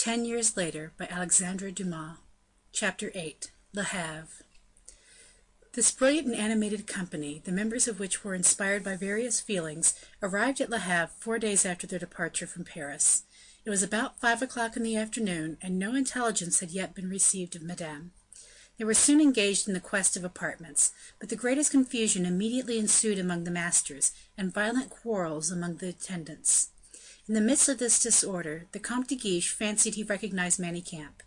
10 Years Later by Alexandre Dumas. Chapter 8. Le Havre. This brilliant and animated company, the members of which were inspired by various feelings, arrived at Le Havre 4 days after their departure from Paris. It was about 5 o'clock in the afternoon, and no intelligence had yet been received of Madame. They were soon engaged in the quest of apartments, but the greatest confusion immediately ensued among the masters, and violent quarrels among the attendants. In the midst of this disorder, the Comte de Guiche fancied he recognized Manicamp.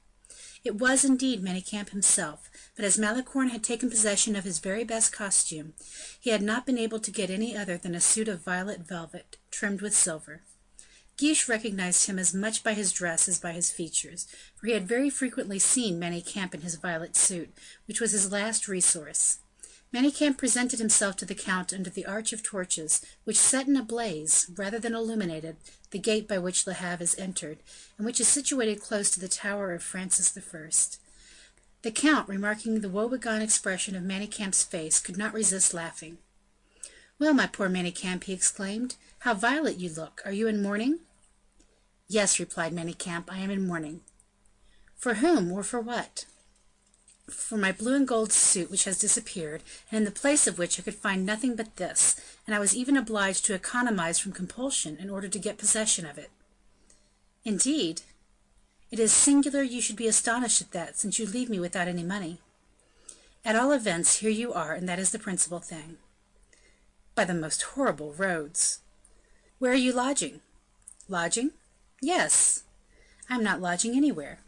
It was indeed Manicamp himself, but as Malicorne had taken possession of his very best costume, he had not been able to get any other than a suit of violet velvet, trimmed with silver. Guiche recognized him as much by his dress as by his features, for he had very frequently seen Manicamp in his violet suit, which was his last resource. Manicamp presented himself to the count under the arch of torches, which set in a blaze, rather than illuminated, the gate by which Le Havre is entered, and which is situated close to the tower of Francis I. The count, remarking the woebegone expression of Manicamp's face, could not resist laughing. "Well, my poor Manicamp," he exclaimed, "how violet you look! Are you in mourning?" "Yes," replied Manicamp, "I am in mourning." "For whom, or for what?" "For my blue and gold suit, which has disappeared, and in the place of which I could find nothing but this, and I was even obliged to economize from compulsion in order to get possession of it." "Indeed! It is singular you should be astonished at that, since you leave me without any money." "At all events, here you are, and that is the principal thing." "By the most horrible roads!" "Where are you lodging?" "Lodging? Yes." "I am not lodging anywhere."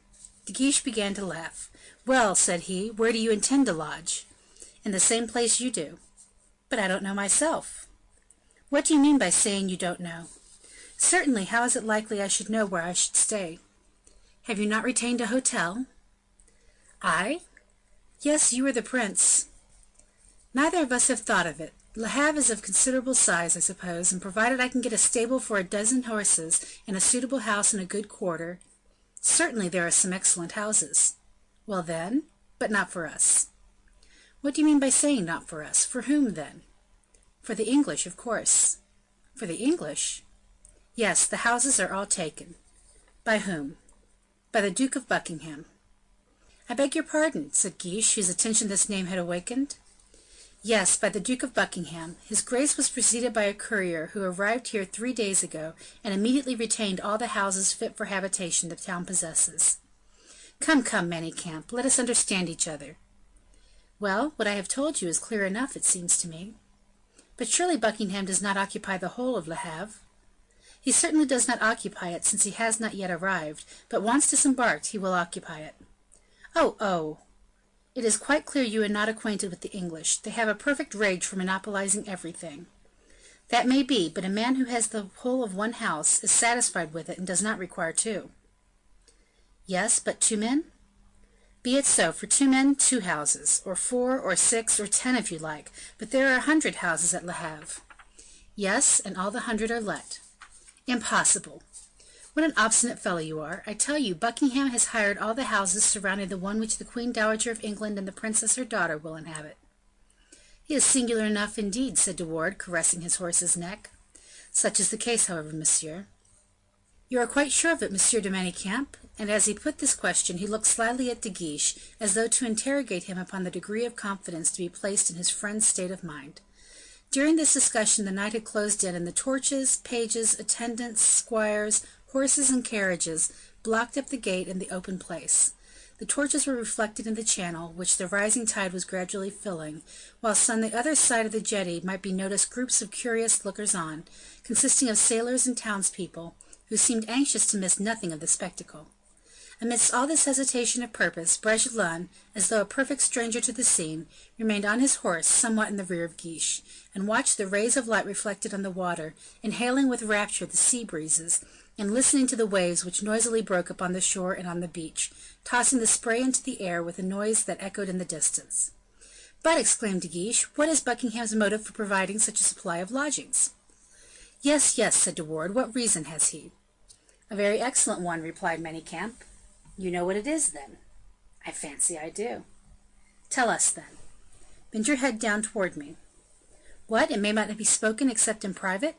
De Guiche began to laugh. "Well," said he, "where do you intend to lodge?" "In the same place you do." "But I don't know myself." "What do you mean by saying you don't know?" "Certainly, how is it likely I should know where I should stay?" "Have you not retained a hotel?" "I?" "Yes, you are the prince." "Neither of us have thought of it. Le Havre is of considerable size, I suppose, and provided I can get a stable for a dozen horses, and a suitable house in a good quarter—" "Certainly there are some excellent houses." "Well, then, but not for us." "What do you mean by saying not for us? For whom, then?" "For the English, of course." "For the English?" "Yes, the houses are all taken." "By whom?" "By the Duke of Buckingham." "I beg your pardon," said Guiche, whose attention this name had awakened. "Yes, by the Duke of Buckingham. His Grace was preceded by a courier, who arrived here 3 days ago, and immediately retained all the houses fit for habitation the town possesses." "Come, come, Manicamp, let us understand each other." "Well, what I have told you is clear enough, it seems to me." "But surely Buckingham does not occupy the whole of Le Havre?" "He certainly does not occupy it, since he has not yet arrived, but once disembarked he will occupy it." "Oh, oh! It is quite clear you are not acquainted with the English. They have a perfect rage for monopolizing everything." "That may be, but a man who has the whole of one house is satisfied with it, and does not require two." "Yes, but 2 men?" "Be it so; for 2 men, 2 houses, or 4, or 6, or 10 if you like, but there are 100 houses at Le Havre." "Yes, and all the 100 are let." "Impossible!" "What an obstinate fellow you are! I tell you, Buckingham has hired all the houses surrounding the one which the Queen Dowager of England and the princess her daughter will inhabit." "He is singular enough, indeed," said De Wardes, caressing his horse's neck. "Such is the case, however, monsieur." "You are quite sure of it, Monsieur de Manicamp?" And as he put this question, he looked slyly at De Guiche, as though to interrogate him upon the degree of confidence to be placed in his friend's state of mind. During this discussion the night had closed in, and the torches, pages, attendants, squires, horses, and carriages blocked up the gate and the open place. The torches were reflected in the channel, which the rising tide was gradually filling, whilst on the other side of the jetty might be noticed groups of curious lookers-on, consisting of sailors and townspeople, who seemed anxious to miss nothing of the spectacle. Amidst all this hesitation of purpose, Bragelonne, as though a perfect stranger to the scene, remained on his horse somewhat in the rear of Guiche, and watched the rays of light reflected on the water, inhaling with rapture the sea breezes, and listening to the waves which noisily broke upon the shore and on the beach, tossing the spray into the air with a noise that echoed in the distance. "But," exclaimed De Guiche, "what is Buckingham's motive for providing such a supply of lodgings?" "Yes, yes," said De Wardes, "what reason has he?" "A very excellent one," replied Manicamp. "You know what it is, then?" "I fancy I do." "Tell us, then." "Bend your head down toward me." "What, it may not be spoken except in private?"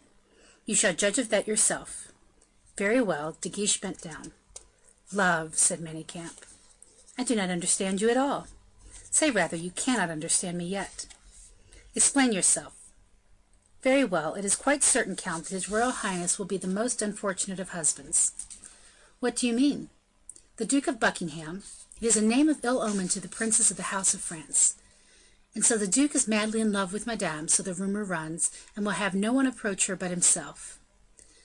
"You shall judge of that yourself." "Very well." De Guiche bent down. Love, said Manicamp. I do not understand you at all. Say rather, you cannot understand me yet. Explain yourself. Very well, it is quite certain, Count, that his Royal Highness will be the most unfortunate of husbands. What do you mean? The Duke of Buckingham, it is a name of ill omen to the princes of the House of France. And so the Duke is madly in love with Madame, so the rumour runs, and will have no one approach her but himself.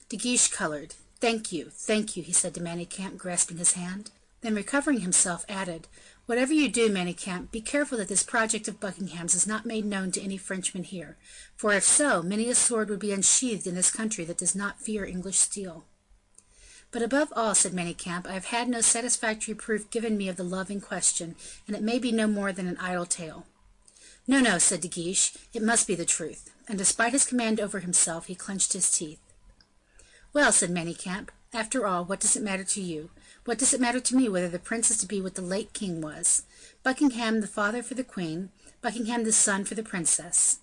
De Guiche coloured. Thank you, he said to Manicamp, grasping his hand. Then, recovering himself, added, Whatever you do, Manicamp, be careful that this project of Buckingham's is not made known to any Frenchman here, for if so, many a sword would be unsheathed in this country that does not fear English steel. But above all, said Manicamp, I have had no satisfactory proof given me of the love in question, and it may be no more than an idle tale. No, said De Guiche, it must be the truth, and despite his command over himself, he clenched his teeth. Well, said Manicamp, after all, what does it matter to you? What does it matter to me whether the prince is to be what the late king was? Buckingham the father for the queen, Buckingham the son for the princess.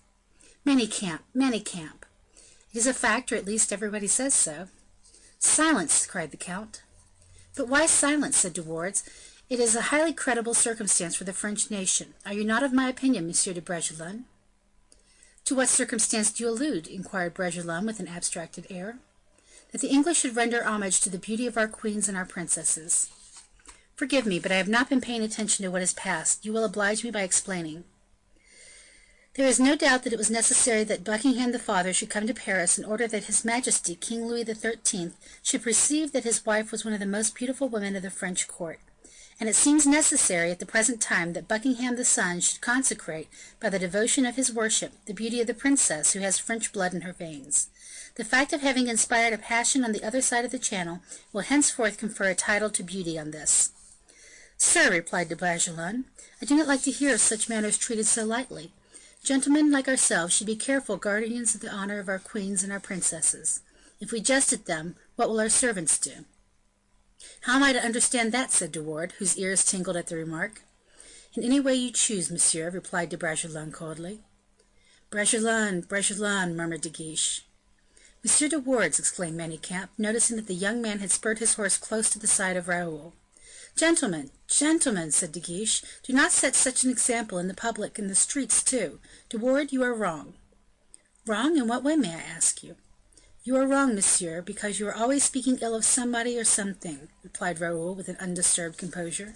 Manicamp. It is a fact, or at least everybody says so. Silence, cried the count. But why silence, said De Wardes. It is a highly credible circumstance for the French nation. Are you not of my opinion, Monsieur de Bragelonne? To what circumstance do you allude? Inquired Bragelonne with an abstracted air. That the English should render homage to the beauty of our queens and our princesses. Forgive me, but I have not been paying attention to what has passed. You will oblige me by explaining. There is no doubt that it was necessary that Buckingham the father should come to Paris in order that His Majesty King Louis XIII should perceive that his wife was one of the most beautiful women of the French court. And it seems necessary at the present time that Buckingham the son should consecrate, by the devotion of his worship, the beauty of the princess who has French blood in her veins. The fact of having inspired a passion on the other side of the Channel will henceforth confer a title to beauty on this. Sir, replied de Bragelonne, I do not like to hear of such matters treated so lightly. Gentlemen like ourselves should be careful guardians of the honour of our queens and our princesses. If we jest at them, what will our servants do? How am I to understand that? Said De Wardes, whose ears tingled at the remark. In any way you choose, monsieur, replied de Bragelonne coldly. Bragelonne, murmured De Guiche. Monsieur de Wardes, exclaimed Manicamp, noticing that the young man had spurred his horse close to the side of Raoul. Gentlemen, said De Guiche, do not set such an example in the public, in the streets too. De Wardes, you are wrong. Wrong? In what way, may I ask you? You are wrong, monsieur, because you are always speaking ill of somebody or something, replied Raoul with an undisturbed composure.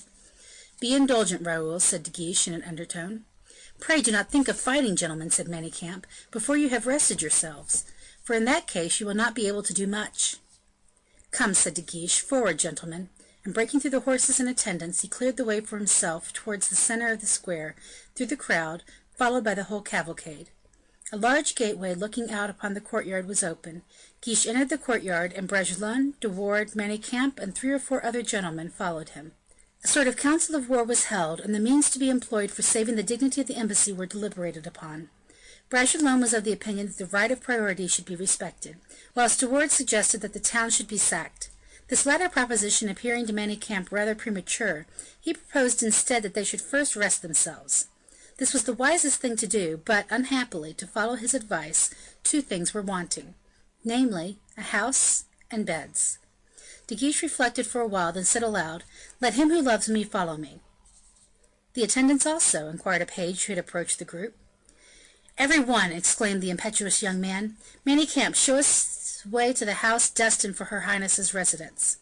Be indulgent, Raoul, said De Guiche in an undertone. Pray do not think of fighting, gentlemen, said Manicamp, before you have rested yourselves, for in that case you will not be able to do much. Come, said De Guiche, forward, gentlemen, and breaking through the horses and attendants, he cleared the way for himself towards the centre of the square, through the crowd, followed by the whole cavalcade. A large gateway looking out upon the courtyard was open. Guiche entered the courtyard, and Bragelonne, De Wardes, Manicamp, and 3 or 4 other gentlemen followed him. A sort of council of war was held, and the means to be employed for saving the dignity of the embassy were deliberated upon. Bragelonne was of the opinion that the right of priority should be respected, whilst De Wardes suggested that the town should be sacked. This latter proposition appearing to Manicamp rather premature, he proposed instead that they should first rest themselves. This was the wisest thing to do, but, unhappily, to follow his advice, 2 things were wanting, namely, a house and beds. De Guiche reflected for a while, then said aloud, "Let him who loves me follow me." "The attendants also?" inquired a page who had approached the group. "Every one!" exclaimed the impetuous young man. "Manicamp, show us way to the house destined for her highness's residence."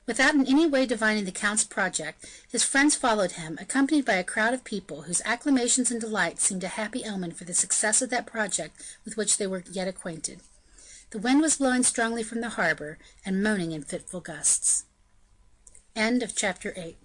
Without in any way divining the count's project, his friends followed him, accompanied by a crowd of people, whose acclamations and delight seemed a happy omen for the success of that project with which they were yet acquainted. The wind was blowing strongly from the harbour, and moaning in fitful gusts. Chapter 8.